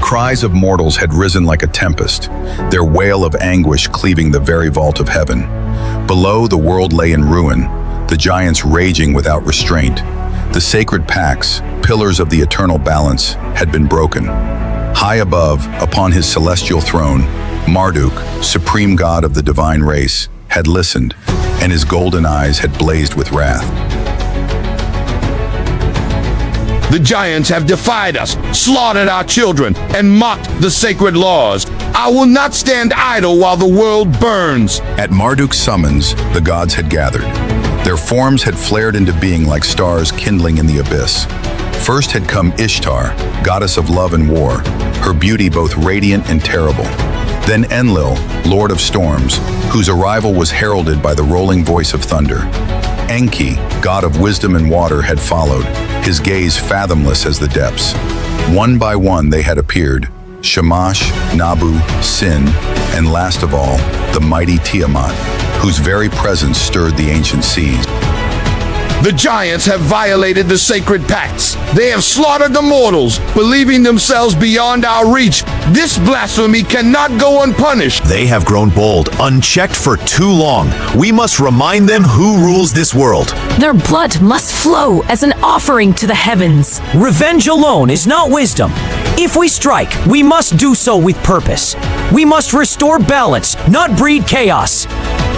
cries of mortals had risen like a tempest, their wail of anguish cleaving the very vault of heaven. Below, the world lay in ruin, the giants raging without restraint. The sacred pacts, pillars of the eternal balance, had been broken. High above, upon his celestial throne, Marduk, supreme god of the divine race, had listened, and his golden eyes had blazed with wrath. The giants have defied us, slaughtered our children, and mocked the sacred laws. I will not stand idle while the world burns. At Marduk's summons, the gods had gathered. Their forms had flared into being like stars kindling in the abyss. First had come Ishtar, goddess of love and war, her beauty both radiant and terrible. Then Enlil, lord of storms, whose arrival was heralded by the rolling voice of thunder. Enki, god of wisdom and water, had followed, his gaze fathomless as the depths. One by one they had appeared, Shamash, Nabu, Sin, and last of all, the mighty Tiamat, whose very presence stirred the ancient seas. The giants have violated the sacred pacts. They have slaughtered the mortals, believing themselves beyond our reach. This blasphemy cannot go unpunished. They have grown bold, unchecked for too long. We must remind them who rules this world. Their blood must flow as an offering to the heavens. Revenge alone is not wisdom. If we strike, we must do so with purpose. We must restore balance, not breed chaos.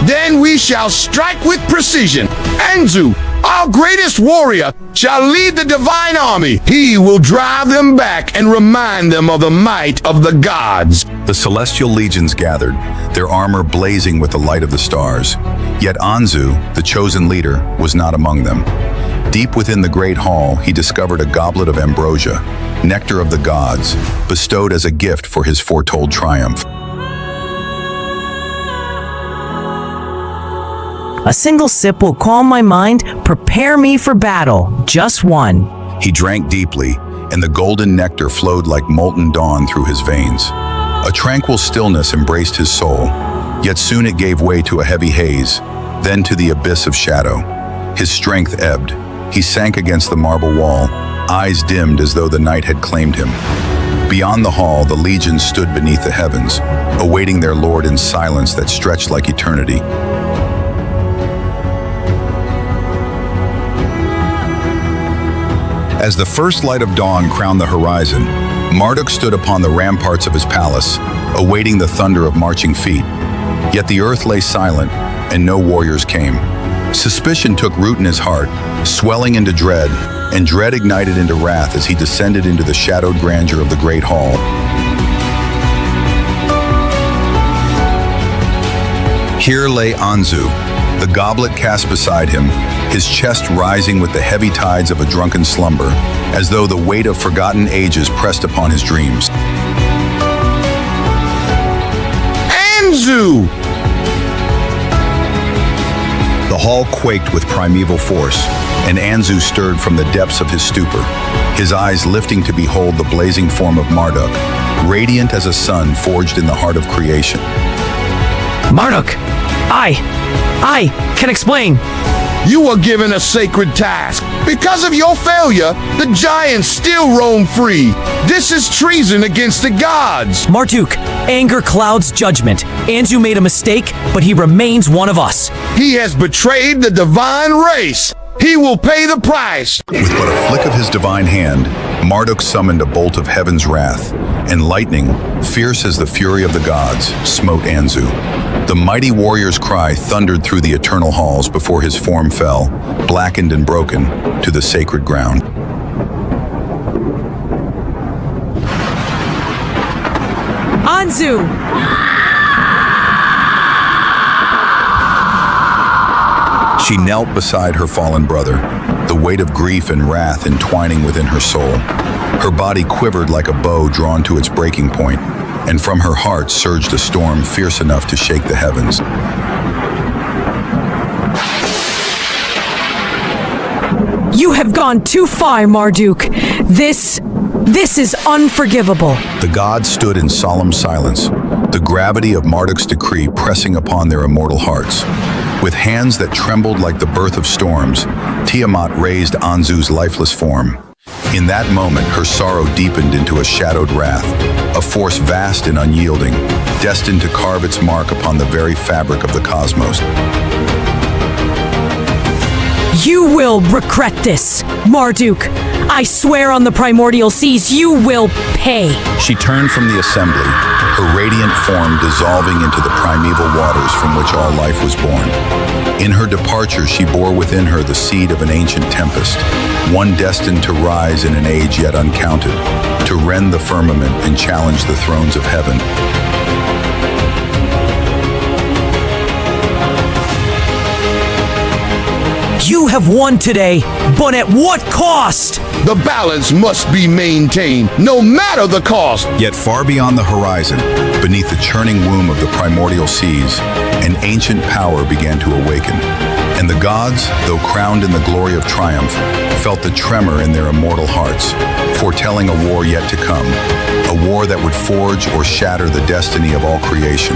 Then we shall strike with precision. Anzu, our greatest warrior, shall lead the divine army. He will drive them back and remind them of the might of the gods. The celestial legions gathered, their armor blazing with the light of the stars. Yet Anzu, the chosen leader, was not among them. Deep within the great hall, he discovered a goblet of ambrosia, nectar of the gods, bestowed as a gift for his foretold triumph. A single sip will calm my mind, prepare me for battle. Just one. He drank deeply, and the golden nectar flowed like molten dawn through his veins. A tranquil stillness embraced his soul, yet soon it gave way to a heavy haze, then to the abyss of shadow. His strength ebbed. He sank against the marble wall, eyes dimmed as though the night had claimed him. Beyond the hall, the legions stood beneath the heavens, awaiting their lord in silence that stretched like eternity. As the first light of dawn crowned the horizon, Marduk stood upon the ramparts of his palace, awaiting the thunder of marching feet. Yet the earth lay silent, and no warriors came. Suspicion took root in his heart, swelling into dread, and dread ignited into wrath as he descended into the shadowed grandeur of the great hall. Here lay Anzu, the goblet cast beside him, his chest rising with the heavy tides of a drunken slumber, as though the weight of forgotten ages pressed upon his dreams. Anzu! The hall quaked with primeval force, and Anzu stirred from the depths of his stupor, his eyes lifting to behold the blazing form of Marduk, radiant as a sun forged in the heart of creation. Marduk, I can explain. You were given a sacred task. Because of your failure, the giants still roam free. This is treason against the gods. Marduk, anger clouds judgment. Anzu made a mistake, but he remains one of us. He has betrayed the divine race. He will pay the price. With but a flick of his divine hand, Marduk summoned a bolt of heaven's wrath, and lightning, fierce as the fury of the gods, smote Anzu. The mighty warrior's cry thundered through the eternal halls before his form fell, blackened and broken, to the sacred ground. Anzu! She knelt beside her fallen brother, the weight of grief and wrath entwining within her soul. Her body quivered like a bow drawn to its breaking point, and from her heart surged a storm fierce enough to shake the heavens. You have gone too far, Marduk. This is unforgivable. The gods stood in solemn silence, the gravity of Marduk's decree pressing upon their immortal hearts. With hands that trembled like the birth of storms, Tiamat raised Anzu's lifeless form. In that moment, her sorrow deepened into a shadowed wrath, a force vast and unyielding, destined to carve its mark upon the very fabric of the cosmos. You will regret this, Marduk. I swear on the primordial seas, you will pay. She turned from the assembly, her radiant form dissolving into the primeval waters from which all life was born. In her departure, she bore within her the seed of an ancient tempest, one destined to rise in an age yet uncounted, to rend the firmament and challenge the thrones of heaven. You have won today, but at what cost? The balance must be maintained, no matter the cost. Yet far beyond the horizon, beneath the churning womb of the primordial seas, an ancient power began to awaken. And the gods, though crowned in the glory of triumph, felt the tremor in their immortal hearts, foretelling a war yet to come, a war that would forge or shatter the destiny of all creation.